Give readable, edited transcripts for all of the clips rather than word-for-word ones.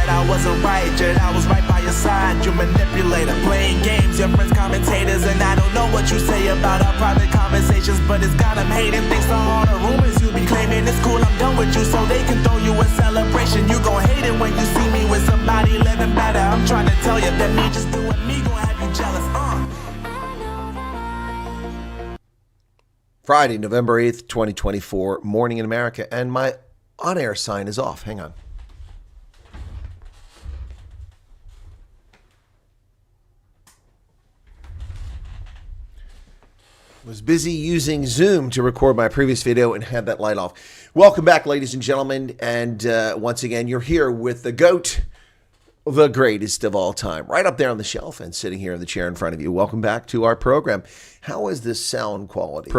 I wasn't right, yet I was right by your side. You manipulator, playing games, your friends commentators, and I don't know what you say about our private conversations, but it's got them hating. Thanks to all the rumors you be claiming. It's cool, I'm done with you, so they can throw you a celebration. You gon' hate it when you see me with somebody living better. I'm trying to tell you that me just doing me gon' have you jealous. Friday, November 8th, 2024, morning in America, and my on-air sign is off. Hang on. Was busy using Zoom to record my previous video and had that light off. Welcome back, ladies and gentlemen, and once again, you're here with the GOAT, the greatest of all time, right up there on the shelf and sitting here in the chair in front of you. Welcome back to our program. How is this sound quality?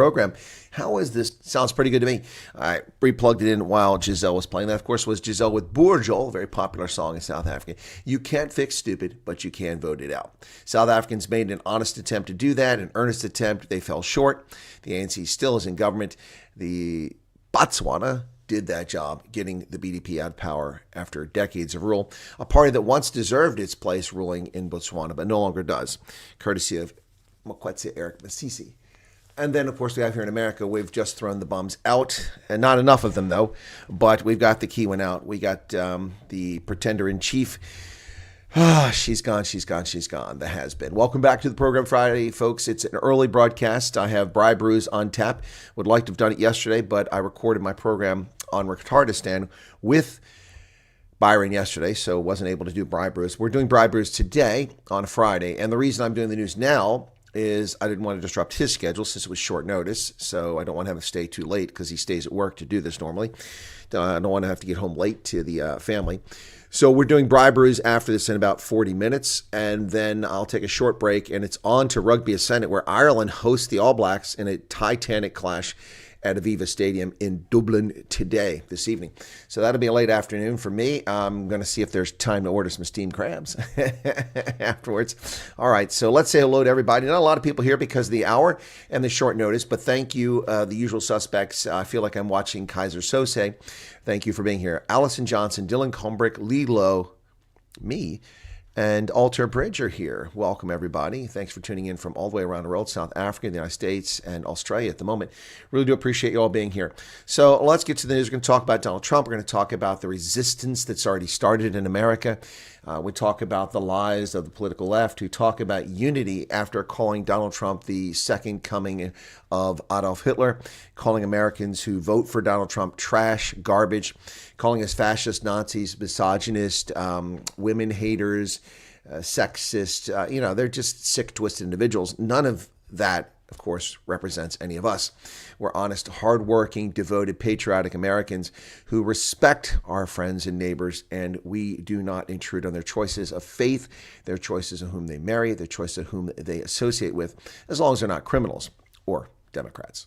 How is this? Sounds pretty good to me. I re-plugged it in while Giselle was playing. That, of course, was Giselle with Boerjol, a very popular song in South Africa. You can't fix stupid, but you can vote it out. South Africans made an honest attempt to do that, an earnest attempt. They fell short. The ANC still is in government. The Botswana did that job, getting the BDP out of power after decades of rule. A party that once deserved its place ruling in Botswana, but no longer does, courtesy of Mokwetsi Eric Masisi. And then, of course, we have here in America, we've just thrown the bums out, and not enough of them, though, but we've got the key one out. We got the pretender-in-chief. She's gone, the has-been. Welcome back to the program Friday, folks. It's an early broadcast. I have Bribe Brews on tap. Would like to have done it yesterday, but I recorded my program on Retardistan with Byron yesterday, so wasn't able to do Bribe Brews. We're doing Bribe Brews today on a Friday, and the reason I'm doing the news now is I didn't want to disrupt his schedule since it was short notice, so I don't want to have him stay too late because he stays at work to do this normally. I don't want to have to get home late to the family. So we're doing Bribe Brews after this in about 40 minutes, and then I'll take a short break, and it's on to Rugby Ascendant, where Ireland hosts the All Blacks in a titanic clash at Aviva Stadium in Dublin this evening. So that'll be a late afternoon for me. I'm going to see if there's time to order some steamed crabs afterwards. All right, so let's say hello to everybody. Not a lot of people here because of the hour and the short notice, but thank you, the usual suspects. I feel like I'm watching Kaiser Sose. Thank you for being here. Allison Johnson, Dylan Combrick, Lee Lowe, me, and Alter Bridge are here. Welcome, everybody. Thanks for tuning in from all the way around the world, South Africa, the United States, and Australia at the moment. Really do appreciate you all being here. So let's get to the news. We're going to talk about Donald Trump. We're going to talk about the resistance that's already started in America. We talk about the lies of the political left, who talk about unity after calling Donald Trump the second coming of Adolf Hitler, calling Americans who vote for Donald Trump trash, garbage, calling us fascist, Nazis, misogynist, women haters, sexist. They're just sick, twisted individuals. None of that, of course, represents any of us. We're honest, hardworking, devoted, patriotic Americans who respect our friends and neighbors, and we do not intrude on their choices of faith, their choices of whom they marry, their choice of whom they associate with, as long as they're not criminals or Democrats.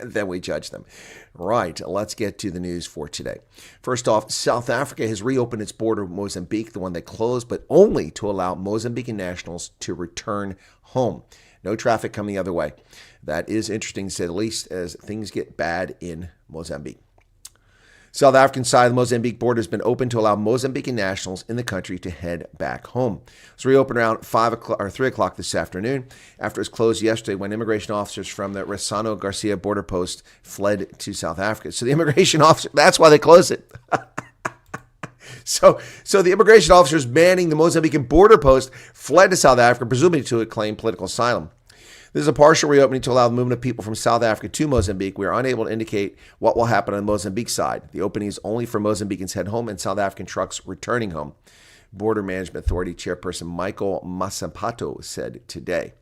Then we judge them. Right, let's get to the news for today. First off, South Africa has reopened its border with Mozambique, the one they closed, but only to allow Mozambican nationals to return home. No traffic coming the other way. That is interesting to say the least, as things get bad in Mozambique. South African side of the Mozambique border has been open to allow Mozambican nationals in the country to head back home. It was reopened around 3 o'clock this afternoon after it was closed yesterday when immigration officers from the Ressano Garcia border post fled to South Africa. So the immigration officer, that's why they closed it. So the immigration officers manning the Mozambican border post fled to South Africa, presumably to claim political asylum. This is a partial reopening to allow the movement of people from South Africa to Mozambique. We are unable to indicate what will happen on the Mozambique side. The opening is only for Mozambicans head home and South African trucks returning home. Border Management Authority Chairperson Michael Massapato said today.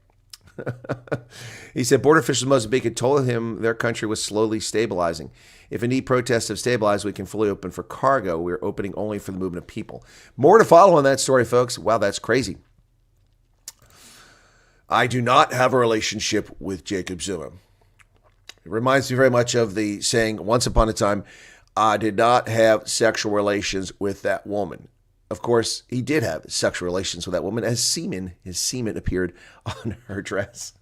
He said border officials in Mozambique had told him their country was slowly stabilizing. If indeed protests have stabilized, we can fully open for cargo. We're opening only for the movement of people. More to follow on that story, folks. Wow, that's crazy. I do not have a relationship with Jacob Zuma. It reminds me very much of the saying, once upon a time, I did not have sexual relations with that woman. Of course, he did have sexual relations with that woman as his semen appeared on her dress.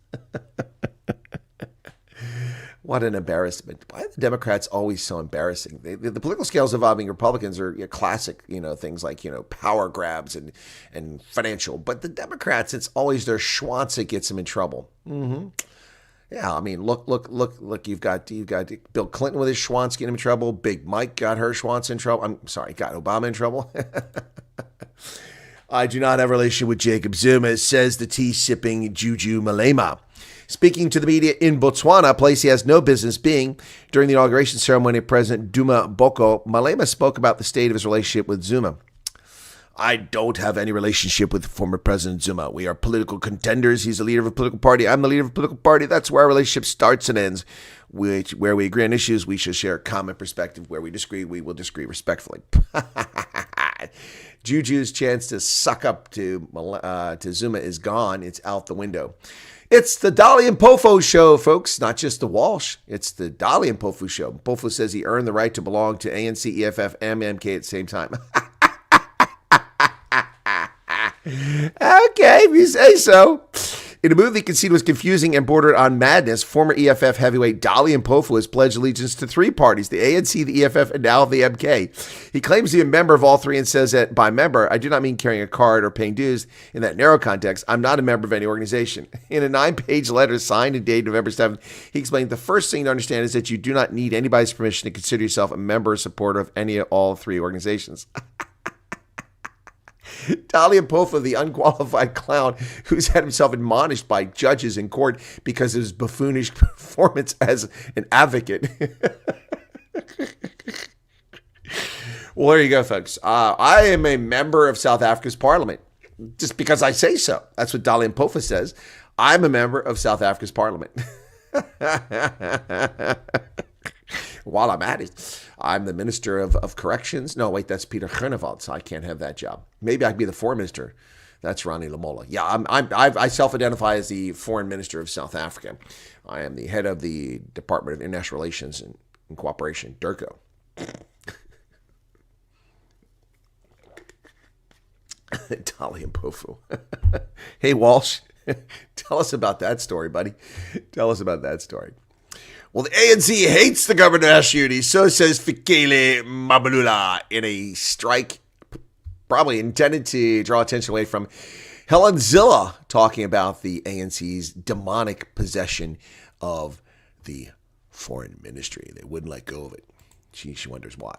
What an embarrassment. Why are the Democrats always so embarrassing? The political scales involving Republicans are classic, things like, power grabs and financial. But the Democrats, it's always their schwanz that gets them in trouble. Mm-hmm. Yeah, I mean, look. You've got Bill Clinton with his schwanz getting him in trouble. Big Mike got her schwanz in trouble. I'm sorry, got Obama in trouble. I do not have a relationship with Jacob Zuma, says the tea-sipping Juju Malema. Speaking to the media in Botswana, a place he has no business being, during the inauguration ceremony of President Duma Boko, Malema spoke about the state of his relationship with Zuma. I don't have any relationship with former President Zuma. We are political contenders. He's the leader of a political party. I'm the leader of a political party. That's where our relationship starts and ends. Where we agree on issues, we should share a common perspective. Where we disagree, we will disagree respectfully. Juju's chance to suck up to Zuma is gone. It's out the window. It's the Dali Mpofu show, folks, not just the Walsh. It's the Dali Mpofu show. Mpofu says he earned the right to belong to ANC, EFF, and MK at the same time. Okay, if you say so. In a move he conceded was confusing and bordered on madness, former EFF heavyweight Dali Mpofu has pledged allegiance to three parties, the ANC, the EFF, and now the MK. He claims to be a member of all three and says that by member, I do not mean carrying a card or paying dues. In that narrow context, I'm not a member of any organization. In a 9-page letter signed and dated November 7th, he explained the first thing to understand is that you do not need anybody's permission to consider yourself a member or supporter of any of all three organizations. Dali Mpofu, the unqualified clown who's had himself admonished by judges in court because of his buffoonish performance as an advocate. Well, there you go, folks. I am a member of South Africa's parliament just because I say so. That's what Dali Mpofu says. I'm a member of South Africa's parliament. While I'm at it, I'm the Minister of Corrections. No, wait, that's Peter Groenewald, so I can't have that job. Maybe I could be the Foreign Minister. That's Ronnie Lamola. Yeah, I self-identify as the Foreign Minister of South Africa. I am the head of the Department of International Relations and Cooperation, DIRCO. Dali Mpofu. Hey, Walsh, tell us about that story, buddy. Tell us about that story. Well, the ANC hates the government of national unity, so says Fikile Mbalula in a strike probably intended to draw attention away from Helen Zille talking about the ANC's demonic possession of the foreign ministry. They wouldn't let go of it. She wonders why.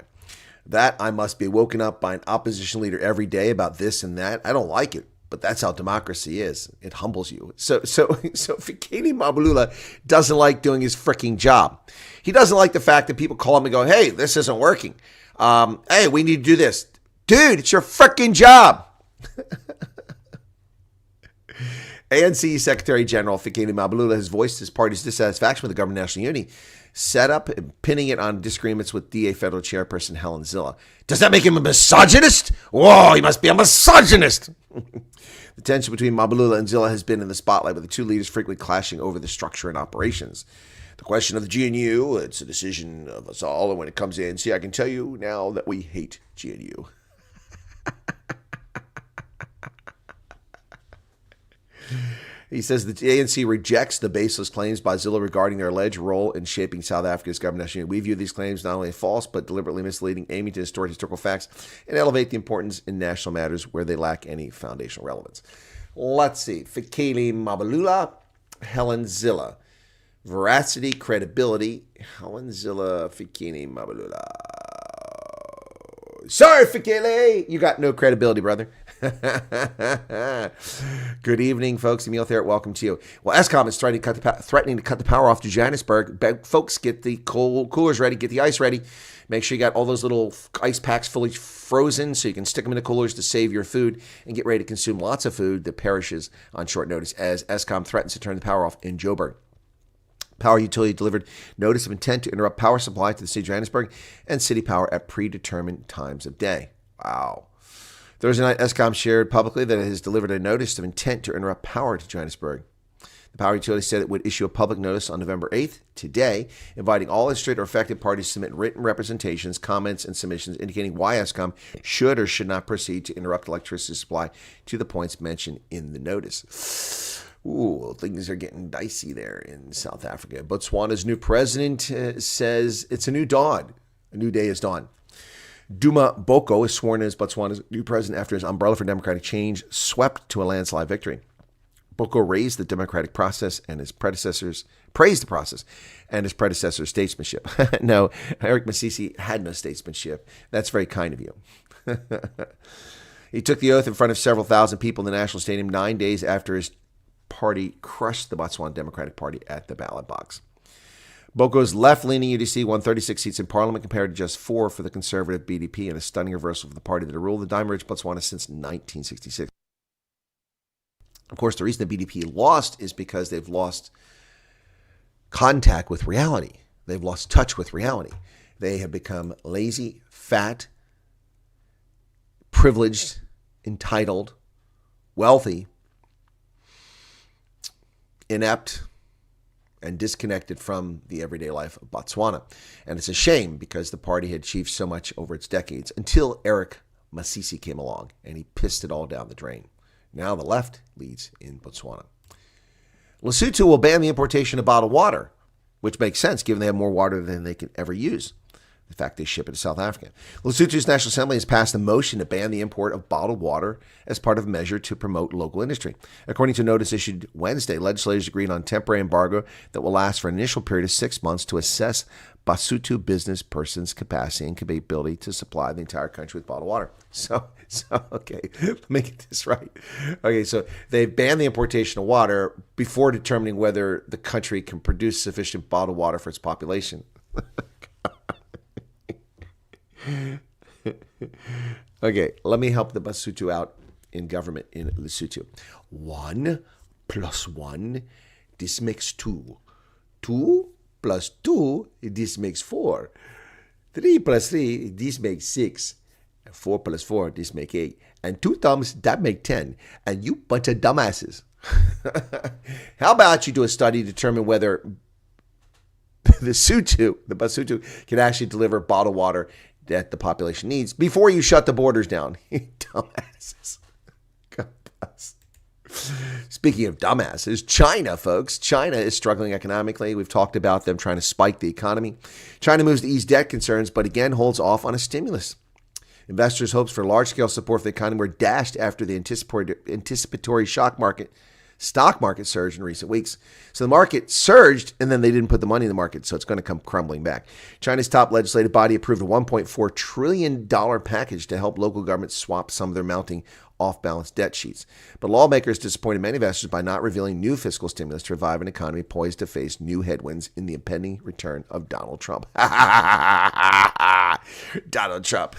That I must be woken up by an opposition leader every day about this and that. I don't like it. But that's how democracy is. It humbles you. So Fikile Mbalula doesn't like doing his freaking job. He doesn't like the fact that people call him and go, hey, this isn't working. Hey, we need to do this. Dude, it's your freaking job. ANC Secretary General Fikile Mbalula has voiced his party's dissatisfaction with the government of national unity, set up and pinning it on disagreements with DA federal chairperson Helen Zille. Does that make him a misogynist? Whoa, he must be a misogynist. The tension between Mbalula and Zille has been in the spotlight, with the two leaders frequently clashing over the structure and operations. The question of the GNU, it's a decision of us all, and when it comes to ANC, I can tell you now that we hate GNU. He says the ANC rejects the baseless claims by Zille regarding their alleged role in shaping South Africa's government. We view these claims not only as false, but deliberately misleading, aiming to distort historical facts and elevate the importance in national matters where they lack any foundational relevance. Let's see. Fikile Mbalula, Helen Zille. Veracity, credibility. Helen Zille, Fikile Mbalula. Sorry, Fikile. You got no credibility, brother. Good evening, folks. Emil Therrett, welcome to you. Well, Eskom is threatening to cut the power off to Johannesburg. Folks, get the coolers ready, get the ice ready. Make sure you got all those little ice packs fully frozen so you can stick them in the coolers to save your food and get ready to consume lots of food that perishes on short notice as Eskom threatens to turn the power off in Joburg. Power utility delivered notice of intent to interrupt power supply to the city of Johannesburg and city power at predetermined times of day. Wow. Thursday night, Eskom shared publicly that it has delivered a notice of intent to interrupt power to Johannesburg. The power utility said it would issue a public notice on November 8th, today, inviting all interested or affected parties to submit written representations, comments, and submissions indicating why Eskom should or should not proceed to interrupt electricity supply to the points mentioned in the notice. Ooh, things are getting dicey there in South Africa. Botswana's new president says it's a new dawn. A new day is dawn. Duma Boko is sworn in as Botswana's new president after his Umbrella for Democratic Change swept to a landslide victory. Boko praised the democratic process and his predecessors' statesmanship. No, Eric Masisi had no statesmanship. That's very kind of you. He took the oath in front of several thousand people in the National Stadium 9 days after his party crushed the Botswana Democratic Party at the ballot box. Boko's left-leaning UDC won 36 seats in parliament compared to just 4 for the conservative BDP, and a stunning reversal for the party that had ruled the diamond-rich Botswana since 1966. Of course, the reason the BDP lost is because they've lost contact with reality. They've lost touch with reality. They have become lazy, fat, privileged, entitled, wealthy, inept, and disconnected from the everyday life of Botswana. And it's a shame because the party had achieved so much over its decades until Eric Masisi came along and he pissed it all down the drain. Now the left leads in Botswana. Lesotho will ban the importation of bottled water, which makes sense given they have more water than they can ever use. In fact, they ship it to South Africa. Lesotho's National Assembly has passed a motion to ban the import of bottled water as part of a measure to promote local industry. According to a notice issued Wednesday, legislators agreed on a temporary embargo that will last for an initial period of 6 months to assess Basotho business persons' capacity and capability to supply the entire country with bottled water. So okay, let me get this right. Okay, so they banned the importation of water before determining whether the country can produce sufficient bottled water for its population. Okay, let me help the Basotho out in government in Lesotho. 1 + 1, this makes 2. 2 + 2, this makes 4. 3 + 3, this makes 6. 4 + 4, this makes 8. And 2 thumbs, that make 10. And you bunch of dumbasses. How about you do a study to determine whether the Basotho can actually deliver bottled water that the population needs before you shut the borders down. Dumbasses. Speaking of dumbasses, China, folks. China is struggling economically. We've talked about them trying to spike the economy. China moves to ease debt concerns, but again holds off on a stimulus. Investors' hopes for large-scale support for the economy were dashed after the anticipatory stock market surge in recent weeks. So the market surged, and then they didn't put the money in the market, so it's going to come crumbling back. China's top legislative body approved a $1.4 trillion package to help local governments swap some of their mounting off-balance debt sheets. But lawmakers disappointed many investors by not revealing new fiscal stimulus to revive an economy poised to face new headwinds in the impending return of Donald Trump. Donald Trump.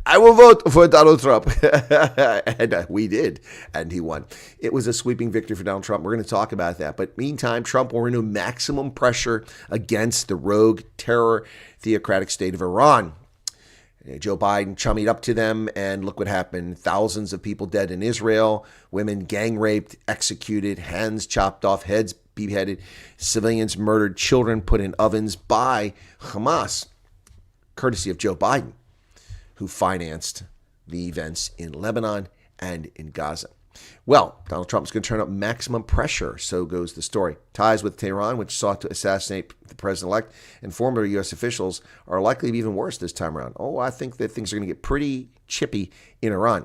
I will vote for Donald Trump. And we did, and he won. It was a sweeping victory for Donald Trump. We're going to talk about that. But meantime, Trump will renew maximum pressure against the rogue terror theocratic state of Iran. Joe Biden chummied up to them, and look what happened. Thousands of people dead in Israel, women gang raped, executed, hands chopped off, heads beheaded, civilians murdered, children put in ovens by Hamas, courtesy of Joe Biden, who financed the events in Lebanon and in Gaza. Well, Donald Trump is going to turn up maximum pressure, so goes the story. Ties with Tehran, which sought to assassinate the president-elect, and former U.S. officials are likely to be even worse this time around. Oh, I think that things are going to get pretty chippy in Iran.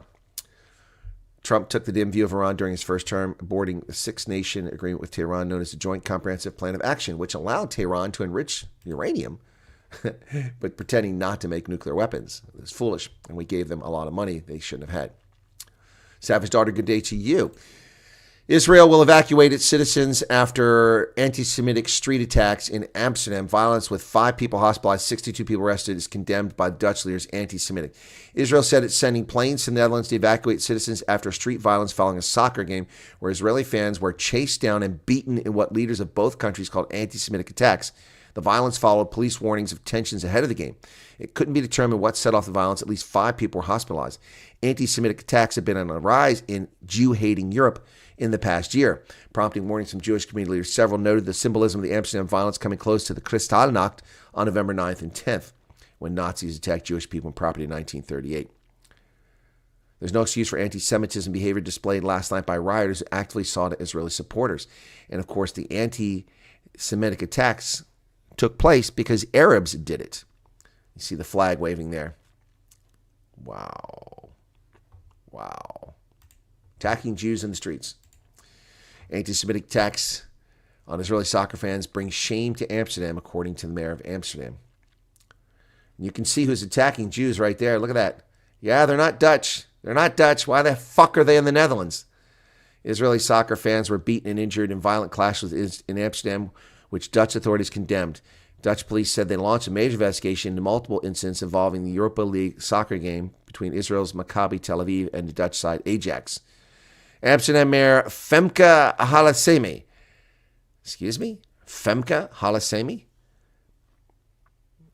Trump took the dim view of Iran during his first term, boarding the six-nation agreement with Tehran known as the Joint Comprehensive Plan of Action, which allowed Tehran to enrich uranium, but pretending not to make nuclear weapons. It was foolish, and we gave them a lot of money they shouldn't have had. Savage Daughter, good day to you. Israel will evacuate its citizens after anti-Semitic street attacks in Amsterdam. Violence with 5 people hospitalized, 62 people arrested is condemned by Dutch leaders anti-Semitic. Israel said it's sending planes to the Netherlands to evacuate citizens after street violence following a soccer game where Israeli fans were chased down and beaten in what leaders of both countries called anti-Semitic attacks. The violence followed police warnings of tensions ahead of the game. It couldn't be determined what set off the violence. At least 5 people were hospitalized. Anti-Semitic attacks have been on a rise in Jew-hating Europe in the past year, prompting warnings from Jewish community leaders. Several noted the symbolism of the Amsterdam violence coming close to the Kristallnacht on November 9th and 10th, when Nazis attacked Jewish people and property in 1938. There's no excuse for anti-Semitism behavior displayed last night by rioters who actively sought Israeli supporters. And of course, the anti-Semitic attacks took place because Arabs did it. You see the flag waving there. Wow. Wow. Attacking Jews in the streets. Anti-Semitic attacks on Israeli soccer fans bring shame to Amsterdam, according to the mayor of Amsterdam. And you can see who's attacking Jews right there. Look at that. Yeah, they're not Dutch. They're not Dutch. Why the fuck are they in the Netherlands? Israeli soccer fans were beaten and injured in violent clashes in Amsterdam, which Dutch authorities condemned. Dutch police said they launched a major investigation into multiple incidents involving the Europa League soccer game between Israel's Maccabi Tel Aviv and the Dutch side Ajax. Amsterdam Mayor Femke Halsema. Excuse me? Femke Halsema?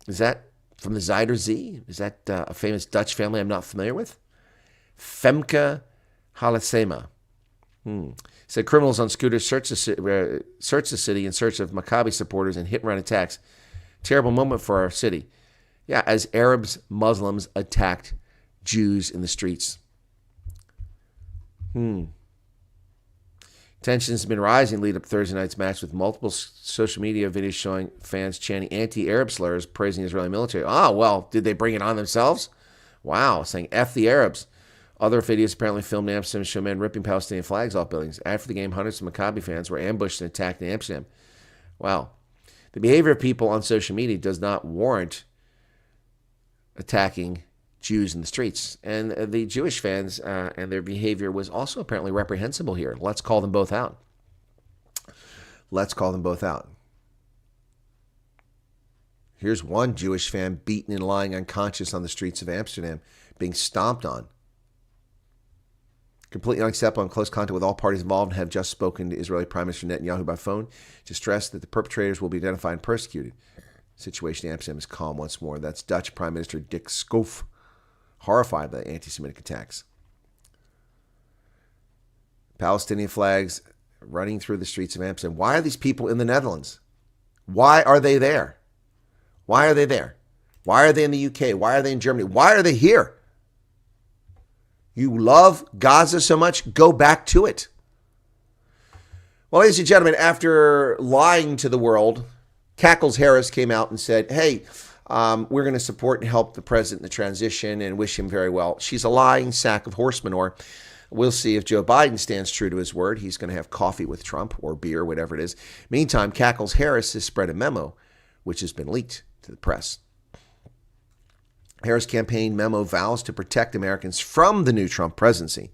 Is that from the Zuider Zee? Is that a famous Dutch family I'm not familiar with? Femke Halsema. Said criminals on scooters searched the city in search of Maccabi supporters and hit-and-run attacks. Terrible moment for our city. Yeah, as Arabs, Muslims attacked Jews in the streets. Tensions have been rising lead up to Thursday night's match, with multiple social media videos showing fans chanting anti-Arab slurs, praising the Israeli military. Oh, well, did they bring it on themselves? Wow, saying F the Arabs. Other videos apparently filmed in Amsterdam show men ripping Palestinian flags off buildings. After the game, hundreds of Maccabi fans were ambushed and attacked in Amsterdam. Wow. The behavior of people on social media does not warrant attacking Jews in the streets. And the Jewish fans and their behavior was also apparently reprehensible here. Let's call them both out. Let's call them both out. Here's one Jewish fan beaten and lying unconscious on the streets of Amsterdam, being stomped on. Completely unacceptable and close contact with all parties involved, and have just spoken to Israeli Prime Minister Netanyahu by phone to stress that the perpetrators will be identified and persecuted. The situation in Amsterdam is calm once more. That's Dutch Prime Minister Dick Schoof, horrified by the anti-Semitic attacks. Palestinian flags running through the streets of Amsterdam. Why are these people in the Netherlands? Why are they there? Why are they there? Why are they in the UK? Why are they in Germany? Why are they here? You love Gaza so much, go back to it. Well, ladies and gentlemen, after lying to the world, Cackles Harris came out and said, hey, we're going to support and help the president in the transition and wish him very well. She's a lying sack of horse manure. We'll see if Joe Biden stands true to his word. He's going to have coffee with Trump or beer, whatever it is. Meantime, Cackles Harris has spread a memo, which has been leaked to the press. Harris campaign memo vows to protect Americans from the new Trump presidency.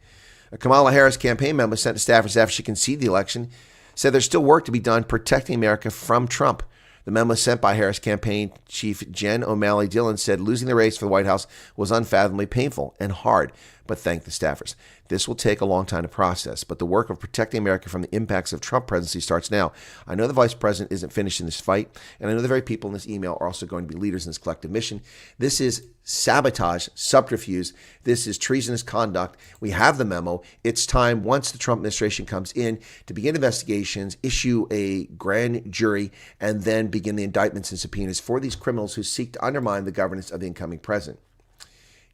A Kamala Harris campaign memo sent to staffers after she conceded the election said there's still work to be done protecting America from Trump. The memo sent by Harris campaign chief Jen O'Malley Dillon said losing the race for the White House was unfathomably painful and hard, but thanked the staffers. This will take a long time to process, but the work of protecting America from the impacts of Trump presidency starts now. I know the vice president isn't finished in this fight, and I know the very people in this email are also going to be leaders in this collective mission. This is sabotage, subterfuge. This is treasonous conduct. We have the memo. It's time, once the Trump administration comes in, to begin investigations, issue a grand jury, and then begin the indictments and subpoenas for these criminals who seek to undermine the governance of the incoming president.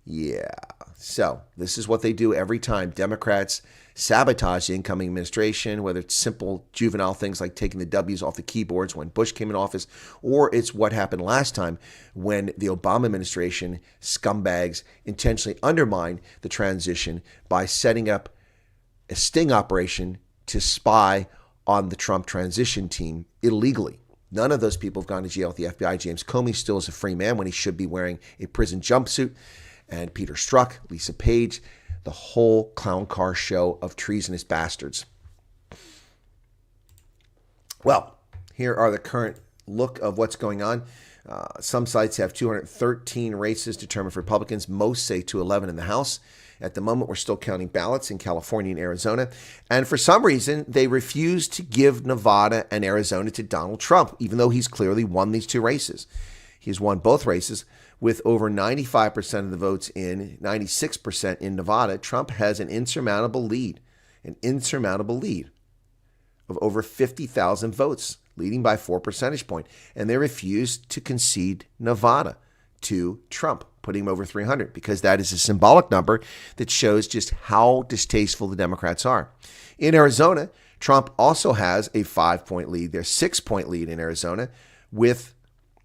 Yeah. So this is what they do every time Democrats sabotage the incoming administration, whether it's simple juvenile things like taking the W's off the keyboards when Bush came in office, or it's what happened last time when the Obama administration scumbags intentionally undermined the transition by setting up a sting operation to spy on the Trump transition team illegally. None of those people have gone to jail with the FBI. James Comey still is a free man when he should be wearing a prison jumpsuit. And Peter Strzok, Lisa Page, the whole clown car show of treasonous bastards. Well, here are the current look of what's going on. Some sites have 213 races determined for Republicans. Most say 211 in the House. At the moment, we're still counting ballots in California and Arizona. And for some reason, they refuse to give Nevada and Arizona to Donald Trump, even though he's clearly won these two races. He's won both races with over 95% of the votes in, 96% in Nevada. Trump has an insurmountable lead of over 50,000 votes, leading by 4 percentage points. And they refuse to concede Nevada to Trump. putting him over 300, because that is a symbolic number that shows just how distasteful the Democrats are. In Arizona, Trump also has a 5-point lead. There's 6-point lead in Arizona with